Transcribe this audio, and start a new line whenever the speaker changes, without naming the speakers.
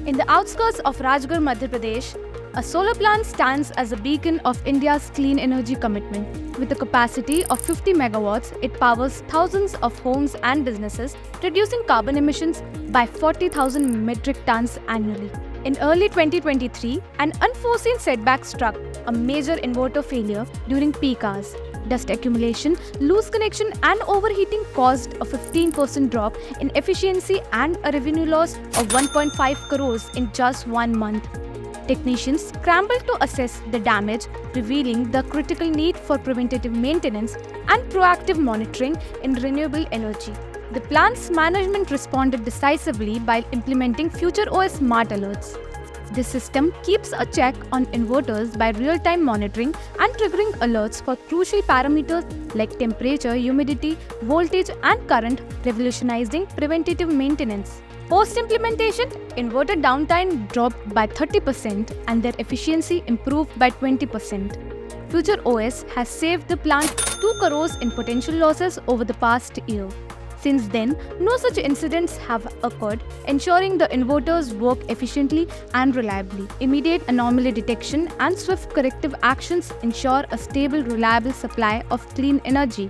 In the outskirts of Rajgarh, Madhya Pradesh, a solar plant stands as a beacon of India's clean energy commitment. With a capacity of 50 megawatts, it powers thousands of homes and businesses, reducing carbon emissions by 40,000 metric tons annually. In early 2023, an unforeseen setback struck, a major inverter failure during peak hours. Dust accumulation, loose connection and overheating caused a 15% drop in efficiency and a revenue loss of 1.5 crores in just 1 month. Technicians scrambled to assess the damage, revealing the critical need for preventative maintenance and proactive monitoring in renewable energy. The plant's management responded decisively by implementing FutrOS Smart Alerts. This system keeps a check on inverters by real-time monitoring and triggering alerts for crucial parameters like temperature, humidity, voltage and current, revolutionizing preventative maintenance. Post-implementation, inverter downtime dropped by 30% and their efficiency improved by 20%. FutrOS has saved the plant 2 crores in potential losses over the past year. Since then, no such incidents have occurred, ensuring the inverters work efficiently and reliably. Immediate anomaly detection and swift corrective actions ensure a stable, reliable supply of clean energy.